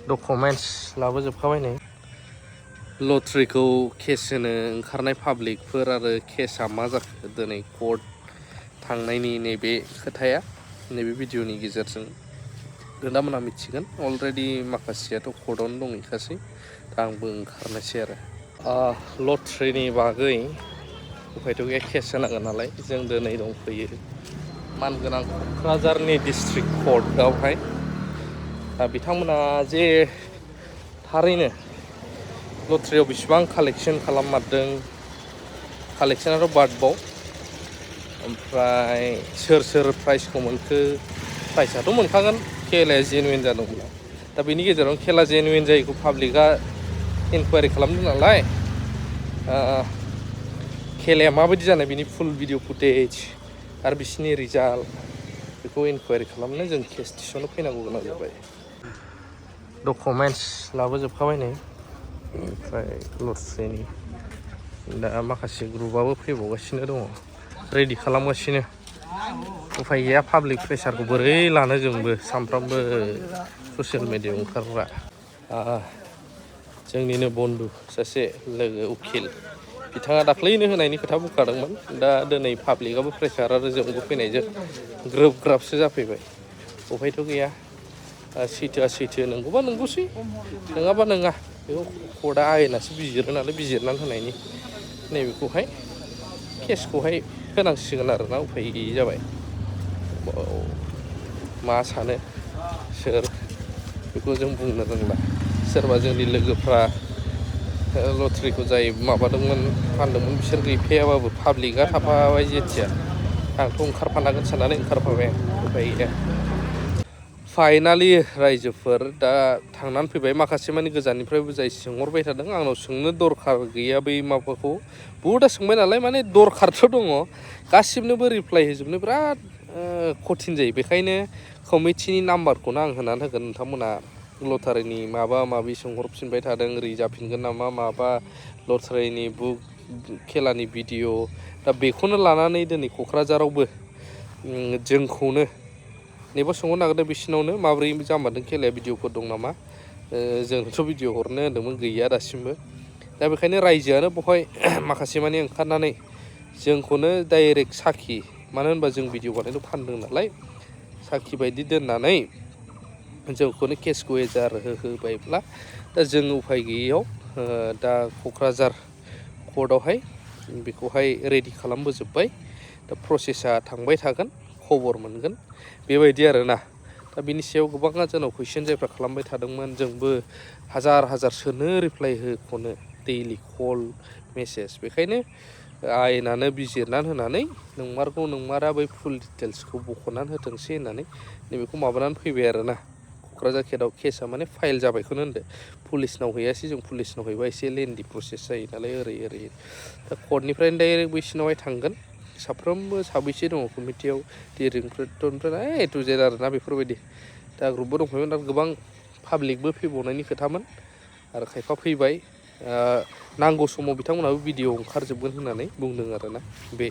documents लाबोजोबखाबाय नै लटारिखौ case होनो ओंखारनाय पाब्लिकफोर आरो केसआ मा जाखो दिनै कर्ट थांनायनि नैबे खोथाया नैबे भिडिअनि गेजेरजों नोंथांमोनहा मिथिगोन अलरेडि माखासेयाथ' कर्टआवनो दंहैखासै दा आंबो ओंखारनोसै आरो लटारिनि बागै उफायथ' गैया केस होनांगोन नालाय जों दिनै दंफैयो मानगोनां क'क्राझारनि डिस्ट्रिक्ट कर्टआवहाय बिथांमोना जे थारैनो लटारियाव बेसेबां कालेक्सन खालाममारदों कालेक्सनाथ' बादबाव ओमफ्राय सोर प्राइजखौ मोनखो प्राइजआथ' मोनखागोन खेलाया जेनुइन जादोंमोन दा बेनि गेजेराव खेला जेनुइन जायैखौ पाब्लिकआ इनकुवारि खालामदों नालाय खेलाया माबायदि जानाय बिनि फुल भिडिअ फुटेज आरो बिसिनि रिजाल्ट बेखौ इनकुवारि खालामनो जों केस स्टेसनाव फैनांगौ गोनां जाबाय डकुमेन्ट्स लाबोजोबखाबाय नै ओमफ्राय लटारिनि दा माखासे ग्रुपआबो फैबावगासिनो दङ रेडि खालामगासिनो उफाय गैया पाब्लिक प्रेसारखौ बोरै लानो जोंबो सानफ्रामबो ससियेल मिडियायाव ओंखारग्रा जोंनिनो बन्धु सासे लोगो उखिल बिथाङा दाख्लैनो होनायनि खोथा बुंखादोंमोन दा दिनै पाब्लिकआबो प्रेसार आरो जोंबो फैनायजों ग्रोब ग्राबसो जाफैबाय उफायथ' गैया सैथोआ सैथो नंगौबा नंगौसै नङाबा नङा बेखौ कर्टआ आयेनासो बिजिरो नालाय बिजिरनानै होनायनि नैबेखौहाय केसखौहाय होनांसिगोन आरोना उफाय गैयि जाबाय मा सानो सोर बेखौ जों बुंनो रोंला सोरबा जोंनि लोगोफ्रा लटारिखौ जाय माबादोंमोन फानदोंमोन बिसोर गैफायाबाबो पाब्लिकआ थाफाबाय जेथिया आंथ' ओंखारफानांगोन साननानै ओंखारफाबाय उफाय गैया फाइनालि रायजोफोर दा थांनानै फैबाय माखासे मानि गोजाननिफ्रायबो जाय सोंहरबाय थादों आंनाव सोंनो दरखार गैया बै माबाखौ बहुदआ सोंबाय नालाय माने दरखारथ' दङ गासिबनोबो रिप्लाय होजोबनो बिराद कठिन जायो बेखायनो कमिटिनि नाम्बारखौनो आं होनानै होगोन नोंथांमोना लटारिनि माबा माबि सोंहरफिनबाय थादों रिजाफिनगोन नामा माबा लटारिनि बुक खेलानि भिडिअ दा बेखौनो लानानै दिनै क'क्राझारावबो जोंखौनो नैबा सोंहरनो नागिरदों बिसिनावनो माब्रै जामारदों खेलाया भिडिअफोर दं नामा जोंथ' भिडिअ हरनो होन्दोंमोन गैया दासिमबो दा बेखायनो रायजोआनो बेवहाय माखासे मानि ओंखारनानै जोंखौनो डाइरेक्ट साखि मानो होनबा जों भिडिअ बानायनो फानदों नालाय साखि बायदि दोननानै जोंखौनो केसखौ एजार होबायब्ला दा जों उफाय गैयैयाव दा क'क्राझार कर्टआवहाय बेखौहाय रेडि खालामबोजोब्बाय दा प्रसेसा थांबाय थागोन खबर मोनगोन बेबायदि आरोना दा बिनि सायाव गोबाङा जोंनाव कुइसन जायफ्रा खालामबाय थादोंमोन जोंबो हाजार सोरनो रिप्लाय होख'नो दैलि कल मेसेज बेखायनो आयेनानो बिजिरनानै होनानै नंमारगौ नंमारा बै फुल डिटेल्सखौ बख'नानै होथोंसै होननानै नैबेखौ माबानानै फैबाय आरोना क'क्राझार केटआव केसा माने फाइल जाबायखौनो होनदो पुलिसनाव हैयासै जों पुलिसनाव हैबा एसे लेन्डि प्रसेस जायो नालाय ओरै दा कर्टनिफ्रायनो डाइरेक्ट बैसिनावहाय थांगोन साफ्रोमबो साबैसे दङ कमिटियाव डिरेक्टरनिफ्राय ए टु जेड आरोना बेफोरबायदि दा ग्रुपबो दंफायोमोन दा गोबां पाब्लिकबो फैबावनायनि खोथामोन आरो खायफा फैबाय नांगौ समाव बिथांमोनहाबो भिडिअ ओंखारजोबगोन होननानै बुंदों आरोना बे